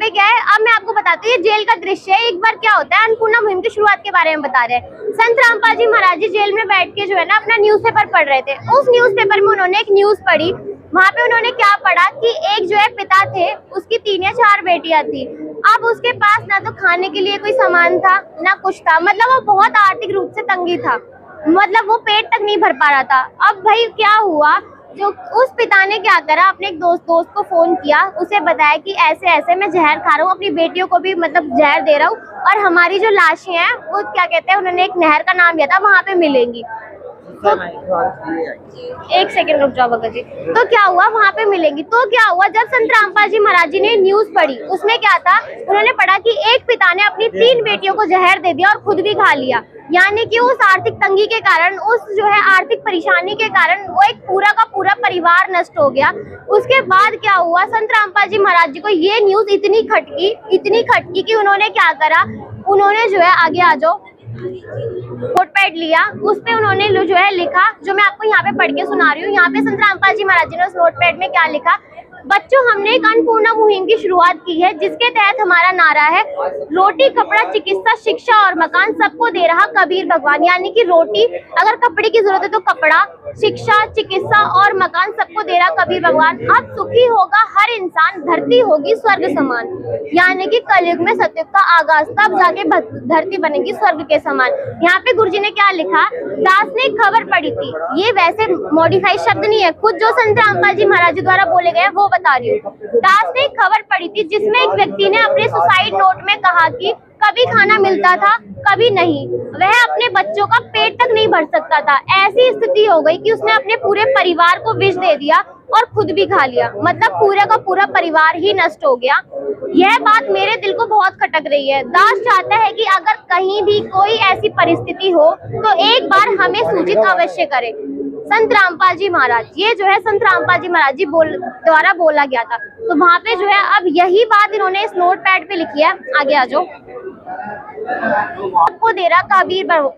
पे क्या है, अब मैं आपको बताती हूँ, ये जेल का दृश्य है। एक बार क्या होता है, अन्नपूर्णा मुहिम की शुरुआत के बारे में बता रहे हैं। संत रामपाल जी महाराज जी जेल में बैठ के जो है ना अपना न्यूज़पेपर पढ़ रहे थे। उस न्यूज़पेपर में उन्होंने एक न्यूज पढ़ी। वहां पे उन्होंने क्या पढ़ा कि एक जो है पिता थे, उसकी 3 या 4 बेटियां थी। अब उसके पास ना तो खाने के लिए कोई सामान था, ना कुछ था, मतलब वो बहुत आर्थिक रूप से तंगी था, मतलब वो पेट तक नहीं भर पा रहा था। अब भाई क्या हुआ, जो उस पिता ने क्या करा, अपने एक दोस्त को फोन किया, उसे बताया कि ऐसे ऐसे मैं जहर खा रहा हूँ, अपनी बेटियों को भी मतलब जहर दे रहा हूँ, और हमारी जो लाशें हैं वो क्या कहते हैं, उन्होंने एक नहर का नाम लिया था, वहां पे मिलेंगी। तो एक सेकंड रुक जाओ भगत जी। तो क्या हुआ, वहां पे मिलेंगी। तो क्या हुआ, जब संत रामपाल जी महाराज जी ने न्यूज पढ़ी, उसमें क्या था, उन्होंने पढ़ा कि एक पिता ने अपनी 3 बेटियों को जहर दे दिया और खुद भी खा लिया। यानी कि उस आर्थिक तंगी के कारण, उस जो है आर्थिक परेशानी के कारण वो एक पूरा का पूरा परिवार नष्ट हो गया। उसके बाद क्या हुआ, संत रामपाल जी महाराज जी को ये न्यूज इतनी खटकी कि उन्होंने क्या करा, उन्होंने जो है, आगे आ जाओ, नोटपैड लिया, उस पे उन्होंने जो है लिखा, जो मैं आपको यहाँ पे पढ़ के सुना रही हूँ। यहाँ पे संत रामपाल जी महाराज जी ने उस नोटपैड में क्या लिखा, बच्चों, हमने एक अन्नपूर्णा मुहिम की शुरुआत की है, जिसके तहत हमारा नारा है, रोटी, कपड़ा, चिकित्सा, शिक्षा और मकान सबको दे रहा कबीर भगवान। यानी कि रोटी, अगर कपड़े की जरूरत है तो कपड़ा, शिक्षा, चिकित्सा और मकान सबको दे रहा कबीर भगवान। अब सुखी होगा हर इंसान, धरती होगी स्वर्ग समान। यानी कि कलयुग में सतयुग का आगाज, तब जाके धरती बनेगी स्वर्ग के समान। यहाँ पे गुरुजी ने क्या लिखा, दास ने एक खबर पढ़ी थी, ये वैसे मॉडिफाइड शब्द नहीं है, खुद जो संत रामपाल जी महाराज जी द्वारा बोले गए वो बता रही हूँ। दास ने एक खबर पढ़ी थी, जिसमें एक व्यक्ति ने अपने सुसाइड नोट में कहा कि कभी खाना मिलता था, कभी नहीं, वह अपने बच्चों का पेट तक नहीं भर सकता था। ऐसी स्थिति हो गई कि उसने अपने पूरे परिवार को विष दे दिया और खुद भी खा लिया, मतलब पूरा का पूरा परिवार ही नष्ट हो गया। यह बात मेरे दिल को बहुत खटक रही है। दास चाहता है कि अगर कहीं भी कोई ऐसी परिस्थिति हो तो एक बार हमें सूचित अवश्य करें। संत रामपाल जी महाराज, ये जो है संत रामपाल जी महाराज जी द्वारा बोला गया था। तो वहां पे जो है अब यही बात इन्होंने इस नोटपैड पे लिखी है। आगे आ जाओ। आपको दे रहा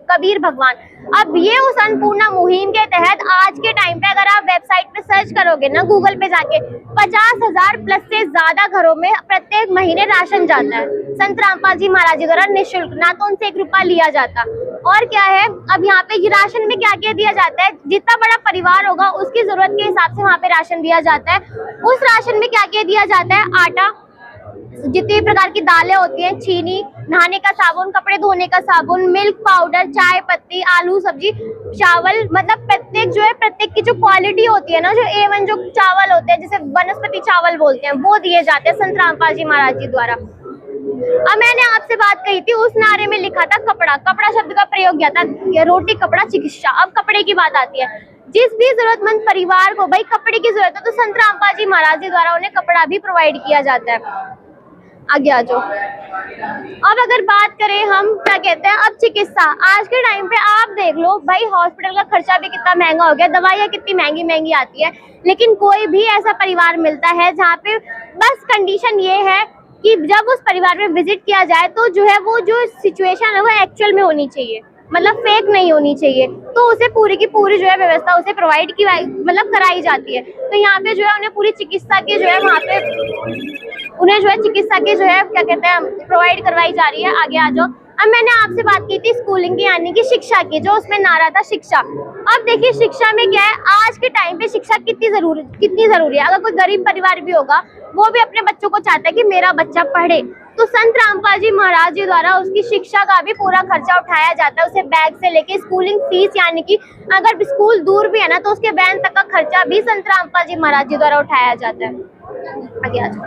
कबीर भगवान। अब ये उस अन्नपूर्णा मुहिम के तहत आज के टाइम पे अगर आप वेबसाइट पे सर्च करोगे ना, गूगल पे जाके, 50,000 प्लस से ज्यादा घरों में प्रत्येक महीने राशन जाता है संत रामपाल जी महाराज जी द्वारा निःशुल्क, ना तो उनसे 1 रुपया लिया जाता। और क्या है, अब यहाँ पे ये राशन में क्या क्या दिया जाता है, जितना बड़ा परिवार होगा उसकी जरूरत के हिसाब से वहाँ पे राशन दिया जाता है। उस राशन में क्या क्या दिया जाता है, आटा, जितनी प्रकार की दालें होती हैं, चीनी, नहाने का साबुन, कपड़े धोने का साबुन, मिल्क पाउडर, चाय पत्ती, आलू सब्जी, चावल, मतलब प्रत्येक जो है, प्रत्येक की जो क्वालिटी होती है ना, जो A1 जो चावल होते हैं, जिसे वनस्पति चावल बोलते हैं, वो दिए जाते हैं संत रामपाल जी महाराज जी द्वारा। अब मैंने आपसे बात कही थी, उस नारे में लिखा था कपड़ा, कपड़ा शब्द का प्रयोग किया था, रोटी, कपड़ा, चिकित्सा। अब कपड़े की बात आती है, जिस भी जरूरतमंद परिवार को भाई कपड़े की जरूरत है तो संत रामपाल जी महाराज जी द्वारा उन्हें कपड़ा भी प्रोवाइड किया जाता है। आगे आ जाओ। अब अगर बात करें हम, क्या कहते हैं, अब चिकित्सा, आज के टाइम पे आप देख लो भाई, हॉस्पिटल का खर्चा भी कितना महंगा हो गया, दवाइयाँ कितनी महंगी महंगी आती है, लेकिन कोई भी ऐसा परिवार मिलता है जहाँ पे बस कंडीशन ये है कि जब उस परिवार में विजिट किया जाए तो जो है वो जो सिचुएशन है वो एक्चुअल में होनी चाहिए, मतलब फेक नहीं होनी चाहिए, तो उसे पूरी की पूरी जो है व्यवस्था उसे प्रोवाइड की, मतलब कराई जाती है। तो यहाँ पे जो है उन्हें पूरी चिकित्सा की जो है, वहाँ पे उन्हें जो है चिकित्सा की जो है, क्या कहते हैं, प्रोवाइड करवाई जा रही है। आगे आ जाओ। अब मैंने आपसे बात की थी स्कूलिंग की, यानी कि शिक्षा की, जो उसमें नारा था शिक्षा। अब देखिए शिक्षा में क्या है, आज के टाइम पे शिक्षा कितनी जरूरी है। अगर कोई गरीब परिवार भी होगा वो भी अपने बच्चों को चाहता है कि मेरा बच्चा पढ़े, तो संत रामपाल जी महाराज जी द्वारा उसकी शिक्षा का भी पूरा खर्चा उठाया जाता है, उसे बैग से लेके स्कूलिंग फीस, यानी कि अगर स्कूल दूर भी है ना तो उसके वैन तक का खर्चा भी संत रामपाल जी महाराज जी द्वारा उठाया जाता है। आगे आ जाओ।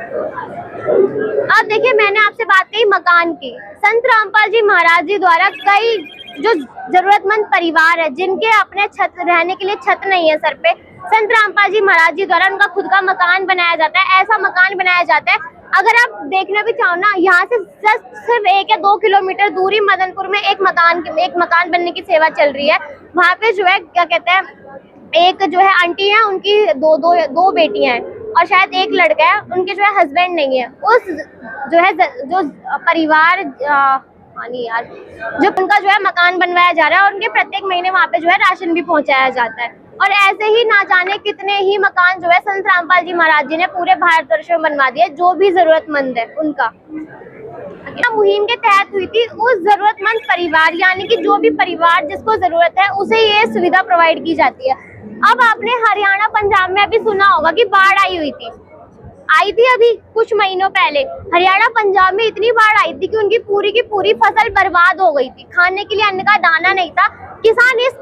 अब देखिए मैंने आपसे बात की मकान की। संत रामपाल जी महाराज जी द्वारा कई जो जरूरतमंद परिवार है, जिनके अपने छत, रहने के लिए छत नहीं है सर पे, संत रामपाल जी महाराज जी द्वारा उनका खुद का मकान बनाया जाता है। ऐसा मकान बनाया जाता है, अगर आप देखना भी चाहो ना, यहाँ से सिर्फ 1 या 2 किलोमीटर दूरी मदनपुर में एक मकान बनने की सेवा चल रही है। वहाँ पे जो है, क्या कहते हैं, एक जो है आंटी है, उनकी दो बेटियां हैं और शायद एक लड़का है, उनके जो है हस्बैंड नहीं है। उस जो है जो परिवार, पानी यार, जो उनका जो है मकान बनवाया जा रहा है और उनके प्रत्येक महीने वहाँ पे जो है राशन भी पहुंचाया जाता है। और ऐसे ही ना जाने कितने ही मकान जो है संत रामपाल जी महाराज जी ने पूरे भारतवर्ष में बनवा दिए, जो भी जरूरतमंद है उनका। मुहिम के तहत हुई थी, उस जरूरतमंद परिवार यानी कि जो भी परिवार जिसको जरूरत है उसे ये सुविधा प्रोवाइड की जाती है। अब आपने हरियाणा पंजाब में अभी सुना होगा कि बाढ़ आई थी अभी कुछ महीनों पहले। हरियाणा पंजाब में इतनी बाढ़ आई थी कि उनकी पूरी की पूरी फसल बर्बाद हो गई थी, खाने के लिए अन्न का दाना नहीं था। किसान इस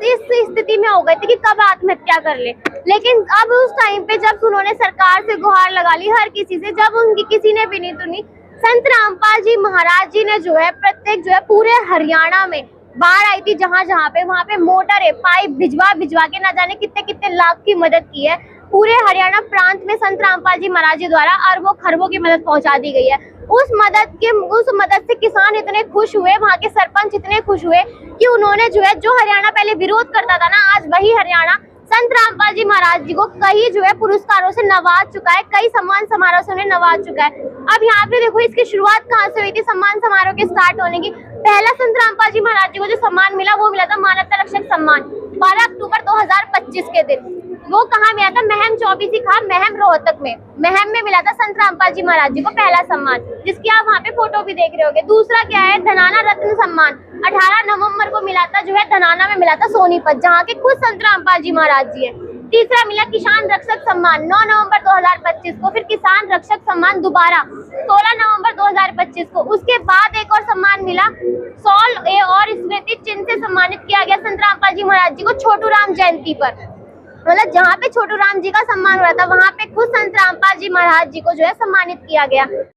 स्थिति में हो गए थे कि कब आत्महत्या कर ले। लेकिन अब उस टाइम पे जब उन्होंने सरकार से गुहार लगा ली हर किसी से, जब उनकी किसी ने भी नहीं सुनी, संत रामपाल जी महाराज जी ने जो है प्रत्येक जो है पूरे हरियाणा में बाढ़ आई थी जहाँ पे वहाँ पे मोटर है पाइप भिजवा के ना जाने कितने कितने लाख की मदद की है। पूरे हरियाणा प्रांत में संत रामपाल जी महाराज जी द्वारा अरबों खरबों की मदद पहुंचा दी गई है। उस मदद से किसान इतने खुश हुए, वहाँ के सरपंच इतने खुश हुए कि उन्होंने जो है, जो हरियाणा पहले विरोध करता था ना, आज वही हरियाणा संत रामपाल जी महाराज जी को कई जो है पुरस्कारों से नवाज चुका है, कई सम्मान समारोह से उन्हें नवाज चुका है। अब यहाँ पे देखो इसकी शुरुआत कहाँ से हुई थी सम्मान समारोह के स्टार्ट होने की। पहला संत रामपाल जी महाराज जी को जो सम्मान मिला वो मिला था मानवता रक्षक सम्मान 12 अक्टूबर 2025 के दिन। वो कहाँ मिला था? महम 24 खा महम रोहतक में, महम में मिला था संत रामपाल जी महाराज जी को पहला सम्मान, जिसकी आप वहाँ पे फोटो भी देख रहे होगे। दूसरा क्या है? धनाना रत्न सम्मान 18 नवंबर को मिला था, जो है धनाना में मिला था सोनीपत, जहाँ के खुद संत रामपाल जी महाराज जी है। तीसरा मिला किसान रक्षक सम्मान 9 नवंबर 2025 को, फिर किसान रक्षक सम्मान दोबारा 16 नवंबर 2025 को। उसके बाद एक और सम्मान मिला, सॉल और स्मृति चिन्ह से सम्मानित किया गया संत रामपाल जी महाराज जी को छोटू राम जयंती पर। मतलब जहाँ पे छोटू राम जी का सम्मान हो रहा था वहाँ पे खुद संत रामपाल जी महाराज जी को जो है सम्मानित किया गया।